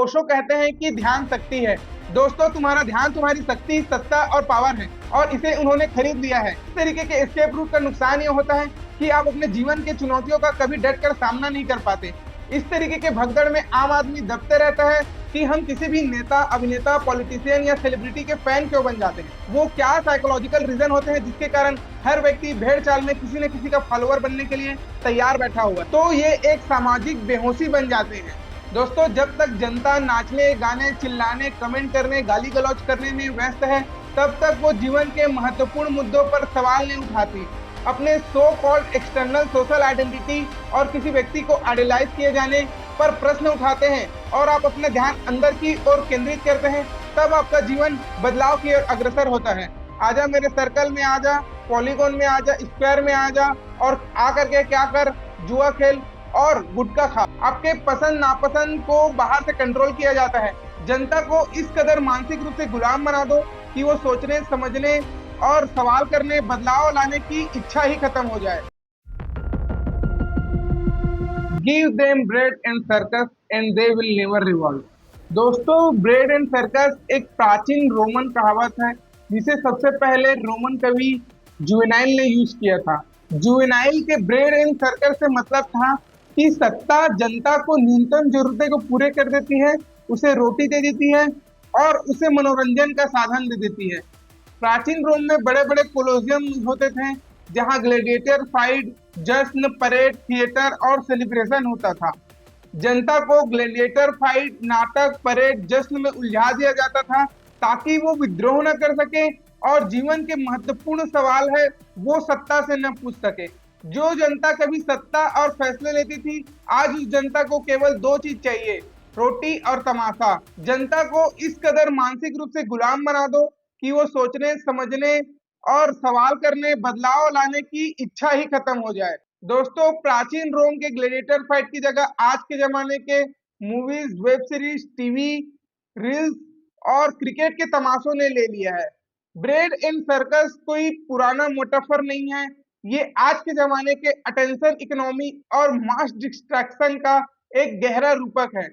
ओशो कहते हैं कि ध्यान शक्ति है। दोस्तों, तुम्हारा ध्यान तुम्हारी शक्ति, सत्ता और पावर है, और इसे उन्होंने खरीद लिया है। इस तरीके के एस्केप रूट का नुकसान ये होता है कि आप अपने जीवन के चुनौतियों का कभी डट कर सामना नहीं कर पाते। इस तरीके के भगदड़ में आम आदमी दबते रहता है कि हम किसी भी नेता, अभिनेता, पॉलिटिशियन या सेलिब्रिटी के फैन क्यों बन जाते हैं। वो क्या साइकोलॉजिकल रीजन होते हैं जिसके कारण हर व्यक्ति भेड़ चाल में किसी न किसी का फॉलोअर बनने के लिए तैयार बैठा हुआ है। तो ये एक सामाजिक बेहोशी बन जाते हैं। दोस्तों, जब तक जनता नाचने, गाने, चिल्लाने, कमेंट करने, गाली गलौज करने में व्यस्त है, तब तक वो जीवन के महत्वपूर्ण मुद्दों पर सवाल नहीं उठाती। अपने so called external social identity और किसी व्यक्ति को आइडियलाइज किए जाने पर प्रश्न उठाते हैं और आप अपना ध्यान अंदर की ओर केंद्रित करते हैं, तब आपका जीवन बदलाव की ओर अग्रसर होता है। आजा मेरे सर्कल में आजा, पॉलीगॉन में आजा, स्क्वायर में आजा, और आकर के क्या कर, जुआ खेल और गुटखा खा। आपके पसंद नापसंद को बाहर से कंट्रोल किया जाता है। जनता को इस कदर मानसिक रूप से गुलाम बना दो कि वो सोचने, समझने और सवाल करने, बदलाव लाने की इच्छा ही खत्म हो जाए। Give them bread and circus and they will never revolve. दोस्तों, ब्रेड एंड सर्कस एक प्राचीन रोमन कहावत है जिसे सबसे पहले रोमन कवि जुवेनाइल ने यूज किया था। जुवेनाइल के ब्रेड एंड सर्कस से मतलब था कि सत्ता जनता को न्यूनतम जरूरतें को पूरे कर देती है, उसे रोटी दे देती है और उसे मनोरंजन का साधन दे देती है। प्राचीन रोम में बड़े बड़े कोलोसियम होते थे जहां ग्लैडिएटर फाइट, जश्न, परेड, थिएटर और सेलिब्रेशन होता था। जनता को ग्लैडिएटर फाइट, नाटक, परेड, जश्न में उलझा दिया जाता था ताकि वो विद्रोह न कर सके और जीवन के महत्वपूर्ण सवाल है वो सत्ता से न पूछ सके। जो जनता कभी सत्ता और फैसले लेती थी, आज उस जनता को केवल दो चीज चाहिए, रोटी और तमाशा। जनता को इस कदर मानसिक रूप से गुलाम बना दो कि वो सोचने, समझने और सवाल करने, बदलाव लाने की इच्छा ही खत्म हो जाए। दोस्तों, प्राचीन रोम के ग्लैडिएटर फाइट की जगह आज के जमाने के movies, web series, TV, reels और क्रिकेट के तमाशों ने ले लिया है। ब्रेड एंड सर्कस कोई पुराना मोटाफर नहीं है, ये आज के जमाने के अटेंशन इकोनॉमी और मास डिस्ट्रैक्शन का एक गहरा रूपक है।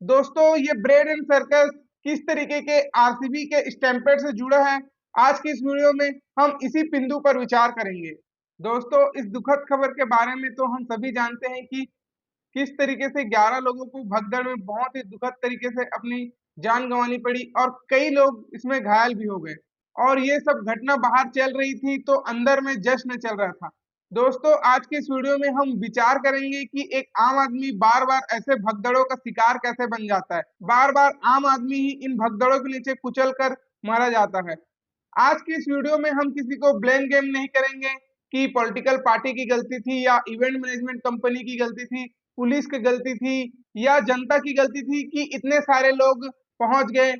दोस्तों, ये ब्रेड एंड सर्कस किस तरीके के आरसीबी के स्टैम्पेड से जुड़ा है, आज की इस वीडियो में हम इसी बिंदु पर विचार करेंगे। दोस्तों, इस दुखद खबर के बारे में तो हम सभी जानते हैं कि किस तरीके से 11 लोगों को भगदड़ में बहुत ही दुखद तरीके से अपनी जान गंवानी पड़ी और कई लोग इसमें घायल भी हो गए, और ये सब घटना बाहर चल रही थी तो अंदर में जश्न चल रहा था। दोस्तों, आज के इस वीडियो में हम विचार करेंगे कि एक आम आदमी बार बार ऐसे भगदड़ों का शिकार कैसे बन जाता है। बार बार आम आदमी ही इन भगदड़ों के नीचे कुचल कर मारा जाता है। आज की इस वीडियो में हम किसी को ब्लेम गेम नहीं करेंगे कि पॉलिटिकल पार्टी की गलती थी या इवेंट मैनेजमेंट कंपनी की गलती थी, पुलिस की गलती थी या जनता की गलती थी कि इतने सारे लोग पहुंच गए।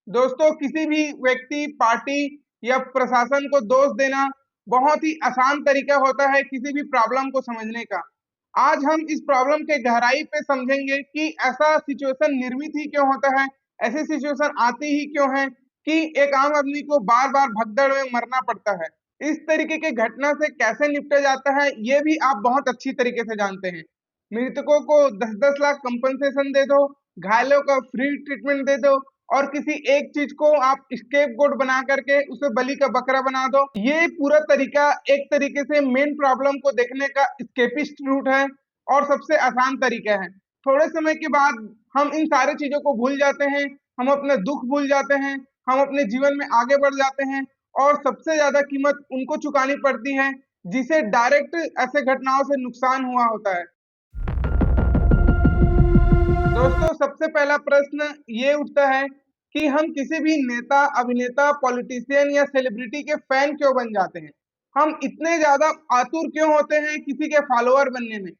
दोस्तों, किसी भी व्यक्ति, पार्टी या प्रशासन को दोष देना बहुत ही आसान तरीका होता है किसी भी प्रॉब्लम को समझने का। आज हम इस प्रॉब्लम के गहराई पे समझेंगे कि ऐसा सिचुएशन निर्मित ही क्यों होता है, ऐसी सिचुएशन आती ही क्यों है कि एक आम आदमी को बार बार भगदड़ में मरना पड़ता है। इस तरीके के घटना से कैसे निपटा जाता है ये भी आप बहुत अच्छी तरीके से जानते हैं। मृतकों को 10-10 लाख कंपनसेशन दे दो, घायलों का फ्री ट्रीटमेंट दे दो और किसी एक चीज को आप स्केपगोट बना करके उसे बलि का बकरा बना दो। ये पूरा तरीका एक तरीके से मेन प्रॉब्लम को देखने का स्केपिस्ट रूट है और सबसे आसान तरीका है। थोड़े समय के बाद हम इन सारी चीजों को भूल जाते हैं, हम अपने दुख भूल जाते हैं, हम अपने जीवन में आगे बढ़ जाते हैं और सबसे ज्यादा कीमत उनको चुकानी पड़ती है जिसे डायरेक्ट ऐसे घटनाओं से नुकसान हुआ होता है। दोस्तों, सबसे पहला प्रश्न ये उठता है कि हम किसी भी नेता, अभिनेता, पॉलिटिशियन या सेलिब्रिटी के फैन क्यों बन जाते हैं। हम इतने ज्यादा आतुर क्यों होते हैं किसी के फॉलोअर बनने में।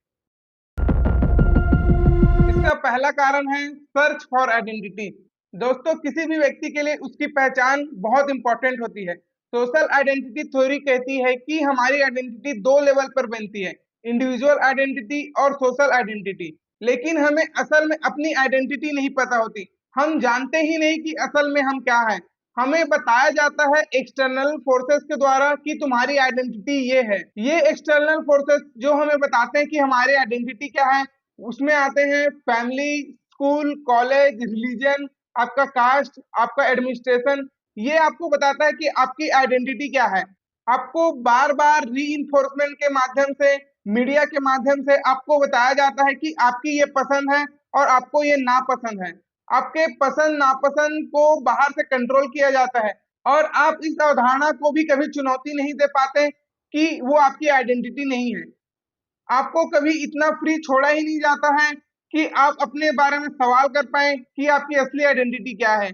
इसका पहला कारण है सर्च फॉर आइडेंटिटी। दोस्तों, किसी भी व्यक्ति के लिए उसकी पहचान बहुत इंपॉर्टेंट होती है। सोशल आइडेंटिटी थ्योरी कहती है कि हमारी आइडेंटिटी दो लेवल पर बनती है, इंडिविजुअल आइडेंटिटी और सोशल आइडेंटिटी। लेकिन हमें असल में अपनी आइडेंटिटी नहीं पता होती, हम जानते ही नहीं कि असल में हम क्या है। हमें बताया जाता है एक्सटर्नल फोर्सेस के द्वारा कि तुम्हारी आइडेंटिटी ये है। ये एक्सटर्नल फोर्सेस जो हमें बताते हैं कि हमारी आइडेंटिटी क्या है, उसमें आते हैं फैमिली, स्कूल, कॉलेज, रिलीजन, आपका कास्ट, आपका एडमिनिस्ट्रेशन, ये आपको बताता है कि आपकी आइडेंटिटी क्या है। आपको बार-बार रीइंफोर्समेंट के माध्यम से, मीडिया के माध्यम से आपको बताया जाता है कि आपकी ये पसंद है और आपको ये नापसंद है। आपके पसंद-नापसंद को बाहर से कंट्रोल किया जाता है और आप इस अवधारणा को भी कभी चुनौती नहीं दे पाते कि वो आपकी आइडेंटिटी नहीं है। आपको कभी इतना फ्री छोड़ा ही नहीं जाता है कि आप अपने बारे में सवाल कर पाएँ कि आपकी असली आइडेंटिटी क्या है।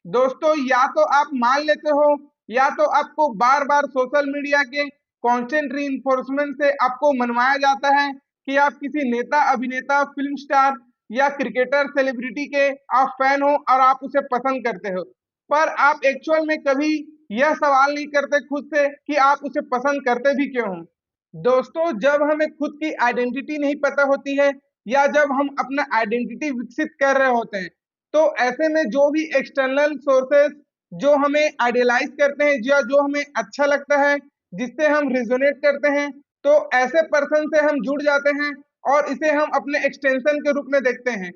दोस्तों, या तो आप मान लेते हो या तो आपको बार-बार सोशल मीडिया के कांस्टेंट रीइंफोर्समेंट से आपको मनवाया जाता है कि आप किसी नेता, अभिनेता, फ़िल्म स्टार या क्रिकेटर, सेलिब्रिटी के आप फैन हो और आप उसे पसंद करते हो। पर आप एक्चुअल में कभी यह सवाल नहीं करते खुद से कि आप उसे पसंद करते भी क्यों हो? दोस्तों, जब हमें खुद की आइडेंटिटी नहीं पता होती है या जब हम अपना आइडेंटिटी विकसित कर रहे होते हैं, तो ऐसे में जो भी एक्सटर्नल सोर्सेस जो हमें आइडियलाइज़ करते हैं या जो हमें अच्छा लगता है, जिससे हम रेज़ोनेट करते हैं, तो ऐसे पर्सन से हम जुड़ जाते हैं और इसे हम अपने एक्सटेंशन के रूप में देखते हैं।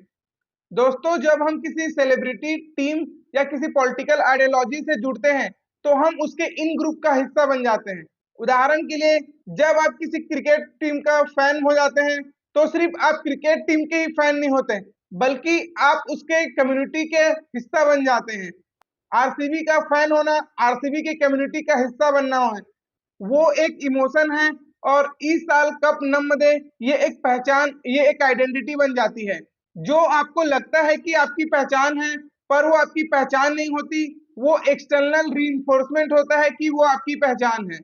दोस्तों, जब हम किसी सेलिब्रिटी, टीम या किसी पॉलिटिकल आइडियोलॉजी से जुड़ते हैं, तो हम उसके इन ग्रुप का हिस्सा बन जाते हैं। उदाहरण के लिए, जब आप किसी क्रिकेट टीम का फैन हो जाते हैं, तो सिर्फ़ आप क्रिकेट टीम के ही फैन नहीं होते, बल्कि आप उसके कम्युनिटी के हिस्सा बन जाते हैं। आरसीबी का फैन होना, आरसीबी की कम्युनिटी का हिस्सा बनना है। वो एक इमोशन है और इस साल कप नम दे, ये एक पहचान, ये एक आइडेंटिटी बन जाती है। जो आपको लगता है कि आपकी पहचान है, पर वो आपकी पहचान नहीं होती, वो एक्सटर्नल रीइंफोर्समेंट होता है कि वो आपकी पहचान है।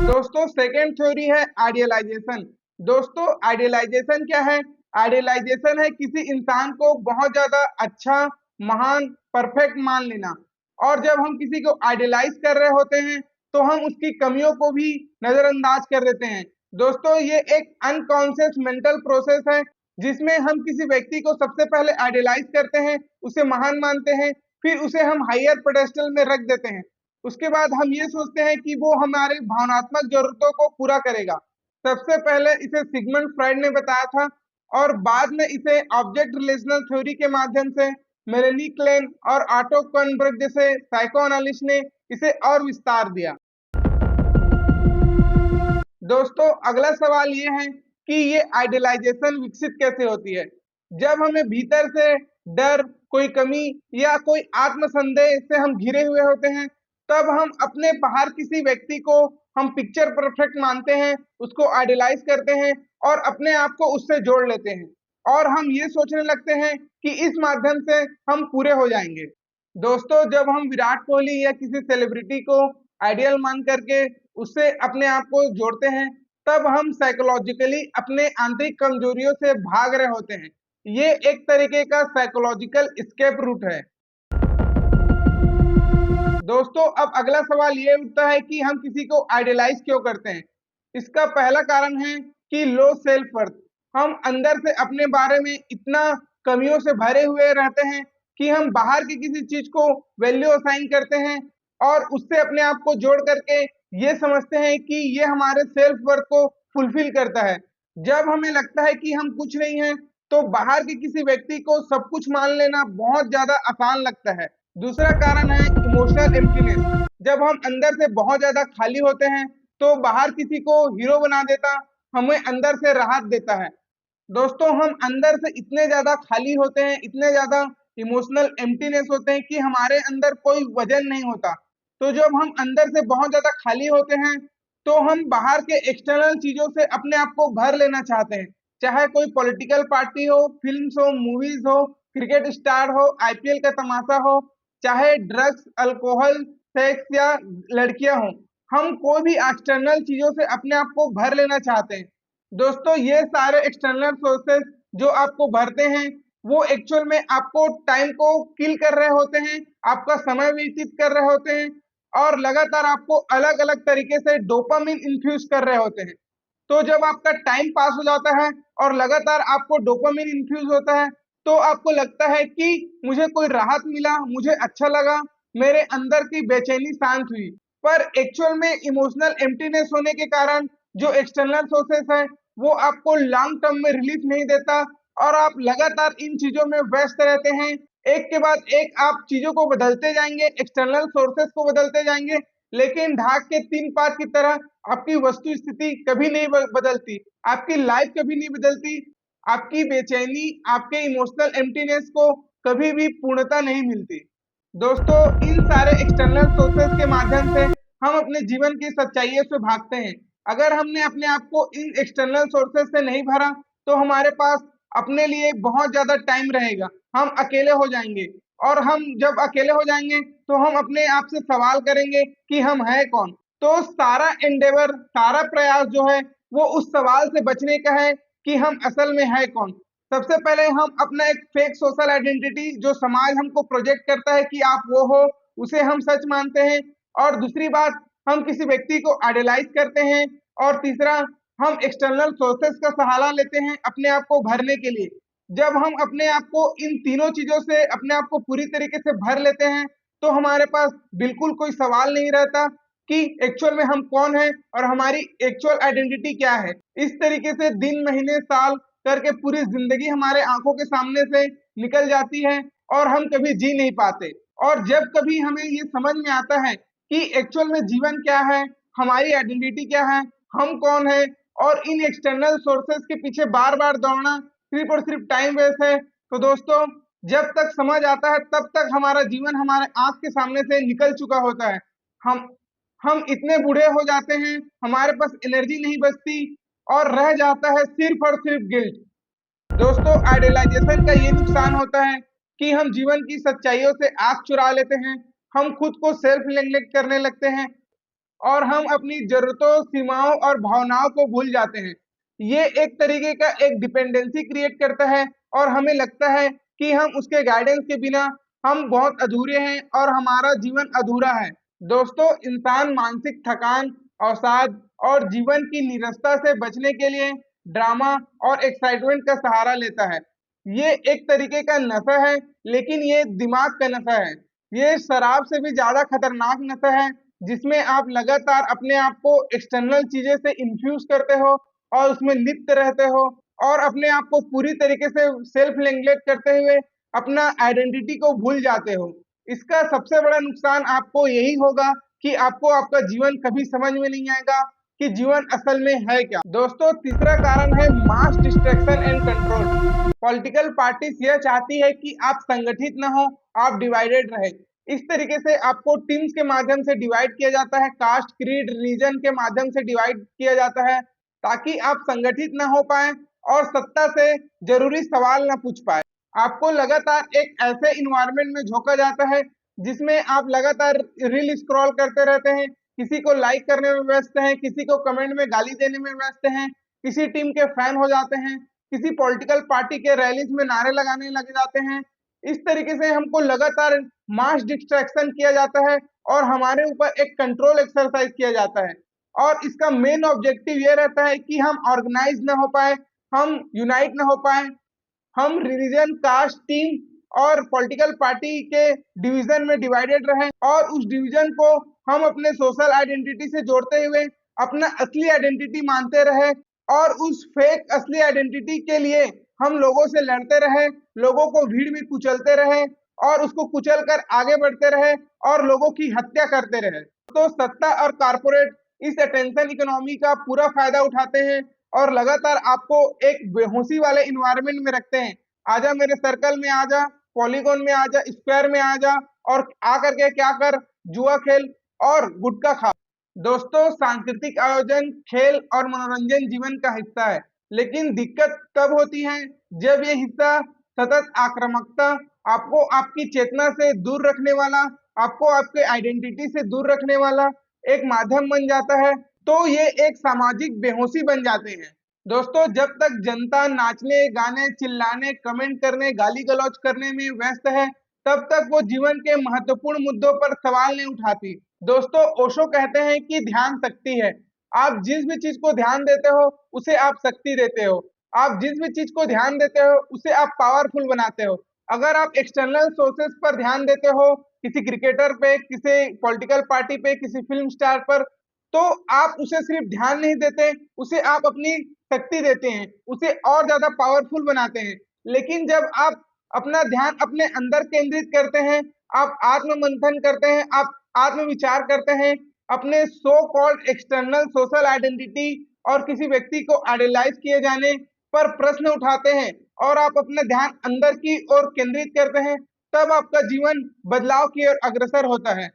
दोस्तों, सेकंड थ्योरी है आइडियलाइजेशन। दोस्तों, आइडियलाइजेशन क्या है? आइडियलाइजेशन है किसी इंसान को बहुत ज़्यादा अच्छा, महान, परफेक्ट मान लेना। और जब हम किसी को आइडियलाइज़ कर रहे होते हैं, तो हम उसकी कमियों को भी नज़रअंदाज कर देते हैं। दोस्तों, ये एक अनकॉन्शियस मेंटल प्रोसेस है, जिसमें हम किसी व्यक्ति को सबसे पहले आइडियलाइज़ करते हैं, उसे महान मानते हैं, फिर उसे हम हायर पेडेस्टल में रख देते हैं। उसके बाद हम ये सोचते हैं कि वो हमारे भावनात्मक ज़रूरतों को पूरा करेगा। सबसे पहले इसे सिगमंड फ्रायड ने बताया था और बाद में इसे ऑब्जेक्ट रिलेशनल थ्योरी के माध्यम से मेलेनी क्लेन और ऑटो कॉर्नबर्ग जैसे साइकोएनालिस्ट ने इसे और विस्तार दिया। दोस्तों, अगला सवाल ये है कि ये आइडियलाइजेशन विकसित कैसे होती है? जब हमें भीतर से डर, कोई कमी या कोई आत्मसंदेह से हम घिरे हुए होते हैं, तब हम अपने बाहर किसी व्यक्ति को हम पिक्चर परफेक्ट मानते हैं, उसको आइडियलाइज़ करते हैं और अपने आप को उससे जोड़ लेते हैं और हम ये सोचने लगते हैं कि इस माध्यम से हम पूरे हो जाएँगे। दोस्तों, जब हम विराट कोहली या किसी सेलिब्रिटी को आइडियल मान करके उससे अपने आप को जोड़ते हैं, तब हम साइकोलॉजिकली अपने आंतरिक कमजोरियों से भाग रहे होते हैं। ये एक तरीके का साइकोलॉजिकल एस्केप रूट है। दोस्तों, अब अगला सवाल ये उठता है कि हम किसी को आइडियलाइज़ क्यों करते हैं? इसका पहला कारण है कि लो सेल्फ वर्थ। हम अंदर से अपने बारे में इतना कमियों से भरे हुए रहते हैं कि हम बाहर की किसी चीज़ को वैल्यू असाइन करते हैं और उससे अपने आप को जोड़ करके ये समझते हैं कि ये हमारे सेल्फ वर्थ को फुलफ़िल करता है। जब हमें लगता है कि हम कुछ नहीं हैं, तो बाहर के किसी व्यक्ति को सब कुछ मान लेना बहुत ज़्यादा आसान लगता है। दूसरा कारण है इमोशनल एम्प्टीनेस। जब हम अंदर से बहुत ज़्यादा खाली होते हैं, तो बाहर किसी को हीरो बना देता, हमें अंदर से राहत देता है। दोस्तों, हम अंदर से इतने ज़्यादा खाली होते हैं, इतने ज़्यादा इमोशनल एम्प्टीनेस होते हैं कि हमारे अंदर कोई वज़न नहीं होता। तो जब हम अंदर से बहुत ज़्यादा खाली होते हैं, तो हम बाहर के एक्सटर्नल चीज़ों से अपने आप को भर लेना चाहते हैं। चाहे कोई पॉलिटिकल पार्टी हो, फ़िल्म्स हो, मूवीज़ हो, क्रिकेट स्टार हो, आईपीएल का तमाशा हो, चाहे ड्रग्स, अल्कोहल, सेक्स या लड़कियाँ हों। हम कोई भी एक्सटर्नल चीज़ों से अपने आप को भर लेना चाहते हैं। दोस्तों, ये सारे एक्सटर्नल सोर्सेस जो आपको भरते हैं, वो एक्चुअल में आपको टाइम को किल कर रहे होते हैं, आपका समय व्यतीत कर रहे होते हैं और लगातार आपको अलग-अलग तरीके से डोपामाइन इन्फ्यूज़ कर रहे होते हैं। तो जब आपका टाइम पास हो जाता है और लगातार आपको डोपामाइन इन्फ्यूज़ होता है, तो आपको लगता है कि मुझे कोई राहत मिला, मुझे अच्छा लगा, मेरे अंदर की बेचैनी शांत हुई। पर एक्चुअल में इमोशनल एम्प्टीनेस होने के कारण जो एक्सटर्नल सोर्सेस हैं, वो आपको लॉन्ग टर्म में रिलीफ नहीं देता और आप लगातार इन चीजों में व्यस्त रहते हैं। एक के बाद एक आप चीजों को बदलते जाएंगे, एक्सटर्नल सोर्सेस को बदलते जाएंगे, लेकिन ढाक के 3 पात की तरह आपकी वस्तु स्थिति कभी नहीं बदलती, आपकी लाइफ कभी नहीं बदलती, आपकी बेचैनी, आपके इमोशनल एम्प्टीनेस को कभी भी पूर्णता नहीं मिलती। दोस्तों, इन सारे एक्सटर्नल सोर्सेस के माध्यम से हम अपने जीवन की सच्चाइयों से भागते हैं। अगर हमने अपने आप को इन एक्सटर्नल सोर्सेस से नहीं भरा तो हमारे पास अपने लिए बहुत ज्यादा टाइम रहेगा, हम अकेले हो जाएंगे। और हम जब अकेले हो जाएंगे तो हम अपने आप से सवाल करेंगे कि हम हैं कौन। तो सारा एंडेवर, सारा प्रयास जो है वो उस सवाल से बचने का है कि हम असल में है कौन। सबसे पहले हम अपना एक फेक सोशल आइडेंटिटी जो समाज हमको प्रोजेक्ट करता है कि आप वो हो, उसे हम सच मानते हैं। और दूसरी बात, हम किसी व्यक्ति को आइडलाइज करते हैं। और तीसरा, हम एक्सटर्नल सोर्सेस का सहारा लेते हैं अपने आप को भरने के लिए। जब हम अपने आप को इन तीनों चीजों से अपने आप को पूरी तरीके से भर लेते हैं तो हमारे पास बिल्कुल कोई सवाल नहीं रहता कि एक्चुअल में हम कौन हैं और हमारी एक्चुअल आइडेंटिटी क्या है। इस तरीके से दिन, महीने, साल करके पूरी जिंदगी हमारे आंखों के सामने से निकल जाती है और हम कभी जी नहीं पाते। और जब कभी हमें ये समझ में आता है कि एक्चुअल में जीवन क्या है, हमारी आइडेंटिटी क्या है, हम कौन है, और इन एक्सटर्नल सोर्सेस के पीछे बार बार दौड़ना सिर्फ और सिर्फ टाइम वेस्ट है, तो दोस्तों जब तक समझ आता है तब तक हमारा जीवन हमारे आंख के सामने से निकल चुका होता है। हम हम इतने बूढ़े हो जाते हैं, हमारे पास एनर्जी नहीं बचती और रह जाता है सिर्फ और सिर्फ गिल्ट। दोस्तों, आइडियलाइजेशन का ये नुकसान होता है कि हम जीवन की सच्चाइयों से आंख चुरा लेते हैं, हम खुद को सेल्फ नेग्लेक्ट करने लगते हैं और हम अपनी जरूरतों, सीमाओं और भावनाओं को भूल जाते हैं। ये एक तरीके का एक डिपेंडेंसी क्रिएट करता है और हमें लगता है कि हम उसके गाइडेंस के बिना हम बहुत अधूरे हैं और हमारा जीवन अधूरा है। दोस्तों, इंसान मानसिक थकान, अवसाद और जीवन की निरस्ता से बचने के लिए ड्रामा और एक्साइटमेंट का सहारा लेता है। ये एक तरीके का नशा है, लेकिन ये दिमाग का नशा है। ये शराब से भी ज्यादा खतरनाक नशा है, जिसमें आप लगातार अपने आप को एक्सटर्नल चीजें से इन्फ्यूज करते हो और उसमें लिप्त रहते हो और अपने आप को पूरी तरीके से सेल्फ नेग्लेक्ट करते हुए अपना आइडेंटिटी को भूल जाते हो। इसका सबसे बड़ा नुकसान आपको यही होगा कि आपको आपका जीवन कभी समझ में नहीं आएगा कि जीवन असल में है क्या। दोस्तों, तीसरा कारण है mass distraction and control. Political parties यह चाहती है कि आप संगठित न हो, आप डिवाइडेड रहे। इस तरीके से आपको टीम्स के माध्यम से डिवाइड किया जाता है, कास्ट, क्रीड, रिलीजन के माध्यम से डिवाइड किया जाता है, ताकि आप संगठित न हो पाए और सत्ता से जरूरी सवाल न पूछ पाए। आपको लगातार एक ऐसे इन्वायरमेंट में झोंका जाता है जिसमें आप लगातार रील स्क्रॉल करते रहते हैं, किसी को लाइक करने में व्यस्त हैं, किसी को कमेंट में गाली देने में व्यस्त हैं, किसी टीम के फैन हो जाते हैं, किसी पॉलिटिकल पार्टी के रैलीज में नारे लगाने लग जाते हैं। इस तरीके से हमको लगातार मास डिस्ट्रैक्शन किया जाता है और हमारे ऊपर एक कंट्रोल एक्सरसाइज किया जाता है। और इसका मेन ऑब्जेक्टिव ये रहता है कि हम ऑर्गेनाइज ना हो पाए, हम यूनाइट ना हो पाए, हम रिलीजन, कास्ट, टीम और पॉलिटिकल पार्टी के डिवीजन में डिवाइडेड रहें और उस डिवीजन को हम अपने सोशल आइडेंटिटी से जोड़ते हुए अपना असली आइडेंटिटी मानते रहे और उस फेक असली आइडेंटिटी के लिए हम लोगों से लड़ते रहे, लोगों को भीड़ में कुचलते रहे और उसको कुचल कर आगे बढ़ते रहे और लोगों की हत्या करते रहे। तो सत्ता और कारपोरेट इस अटेंशन इकोनॉमी का पूरा फायदा उठाते हैं और लगातार आपको एक बेहोशी वाले इन्वायरमेंट में रखते हैं। आजा मेरे सर्कल में आजा, पॉलीगॉन में आजा, स्क्वायर में आजा और आकर के क्या कर, जुआ खेल और गुटखा खा। दोस्तों, सांस्कृतिक आयोजन, खेल और मनोरंजन जीवन का हिस्सा है, लेकिन दिक्कत तब होती है जब ये हिस्सा सतत आक्रामकता, आपको आपकी चेतना से दूर रखने वाला, आपको आपके आइडेंटिटी से दूर रखने वाला एक माध्यम बन जाता है, तो ये एक सामाजिक बेहोशी बन जाते हैं। दोस्तों, जब तक जनता नाचने, गाने, चिल्लाने, कमेंट करने, गाली गलौज करने में व्यस्त है, तब तक वो जीवन के महत्वपूर्ण मुद्दों पर सवाल नहीं उठाती। दोस्तों, ओशो कहते हैं कि ध्यान शक्ति है। आप जिस भी चीज को ध्यान देते हो उसे आप शक्ति देते हो। आप जिस भी चीज को ध्यान देते हो उसे आप पावरफुल बनाते हो। अगर आप एक्सटर्नल सोर्सेस पर ध्यान देते हो, किसी क्रिकेटर पे, किसी पॉलिटिकल पार्टी पे, किसी फिल्म स्टार पर, तो आप उसे सिर्फ ध्यान नहीं देते, उसे आप अपनी शक्ति देते हैं, उसे और ज्यादा पावरफुल बनाते हैं। लेकिन जब आप अपना ध्यान अपने अंदर केंद्रित करते हैं, आप आत्म मंथन करते हैं, आप आत्म विचार करते हैं, अपने so called external social identity और किसी व्यक्ति को आइडियलाइज किए जाने पर प्रश्न उठाते हैं और आप अपना ध्यान अंदर की ओर केंद्रित करते हैं, तब आपका जीवन बदलाव की ओर अग्रसर होता है।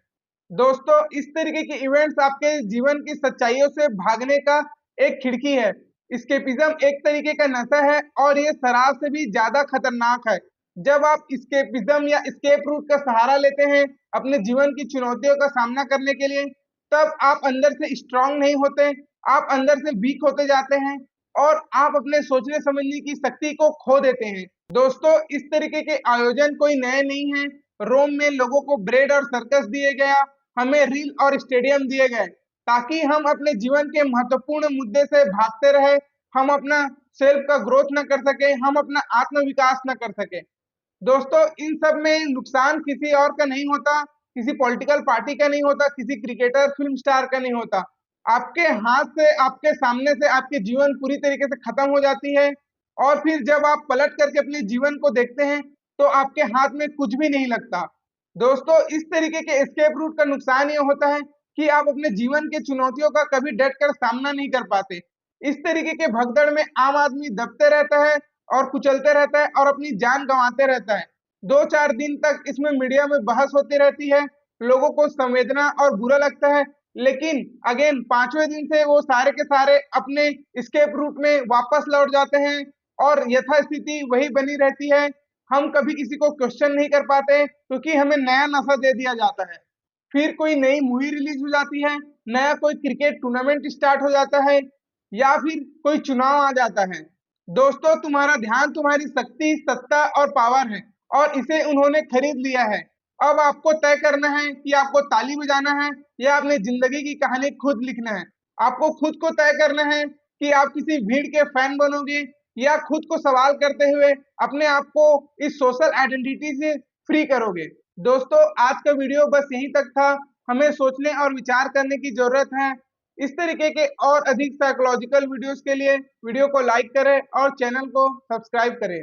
दोस्तों, इस तरीके के इवेंट्स आपके जीवन की सच्चाइयों से भागने का एक खिड़की है। एस्केपिज्म एक तरीके का नशा है और ये शराब से भी ज्यादा खतरनाक है। जब आप एस्केपिज्म या एस्केप रूट का सहारा लेते हैं अपने जीवन की चुनौतियों का सामना करने के लिए, तब आप अंदर से स्ट्रांग नहीं होते, आप अंदर से वीक होते जाते हैं और आप अपने सोचने समझने की शक्ति को खो देते हैं। दोस्तों, इस तरीके के आयोजन कोई नए नहीं है। रोम में लोगों को ब्रेड और सर्कस दिए गया, हमें रील और स्टेडियम दिए गए ताकि हम अपने जीवन के महत्वपूर्ण मुद्दे से भागते रहे, हम अपना सेल्फ का ग्रोथ न कर सके, हम अपना आत्म विकास न कर सके। दोस्तों, इन सब में नुकसान किसी और का नहीं होता, किसी पॉलिटिकल पार्टी का नहीं होता, किसी क्रिकेटर फिल्म स्टार का नहीं होता। आपके हाथ से, आपके सामने से आपके जीवन पूरी तरीके से खत्म हो जाती है और फिर जब आप पलट करके अपने जीवन को देखते हैं तो आपके हाथ में कुछ भी नहीं लगता। दोस्तों, इस तरीके के एस्केप रूट का नुकसान ये होता है कि आप अपने जीवन के चुनौतियों का कभी डट कर सामना नहीं कर पाते। इस तरीके के भगदड़ में आम आदमी दबते रहता है और कुचलते रहता है और अपनी जान गंवाते रहता है। 2-4 दिन तक इसमें मीडिया में बहस होती रहती है, लोगों को संवेदना और बुरा लगता है, लेकिन अगेन 5वें दिन से वो सारे के सारे अपने एस्केप रूट में वापस लौट जाते हैं और यथास्थिति वही बनी रहती है। हम कभी किसी को क्वेश्चन नहीं कर पाते क्योंकि हमें नया नशा दे दिया जाता है। फिर कोई नई मूवी रिलीज हो जाती है, नया कोई क्रिकेट टूर्नामेंट स्टार्ट हो जाता है या फिर कोई चुनाव आ जाता है। दोस्तों, तुम्हारा ध्यान तुम्हारी शक्ति, सत्ता और पावर है और इसे उन्होंने खरीद लिया है। अब आपको तय करना है कि आपको ताली बजाना है या अपनी जिंदगी की कहानी खुद लिखना है। आपको खुद को तय करना है कि आप किसी भीड़ के फैन बनोगे या खुद को सवाल करते हुए अपने आप को इस सोशल आइडेंटिटी से फ्री करोगे। दोस्तों, आज का वीडियो बस यहीं तक था। हमें सोचने और विचार करने की जरूरत है। इस तरीके के और अधिक साइकोलॉजिकल वीडियोस के लिए वीडियो को लाइक करें और चैनल को सब्सक्राइब करें।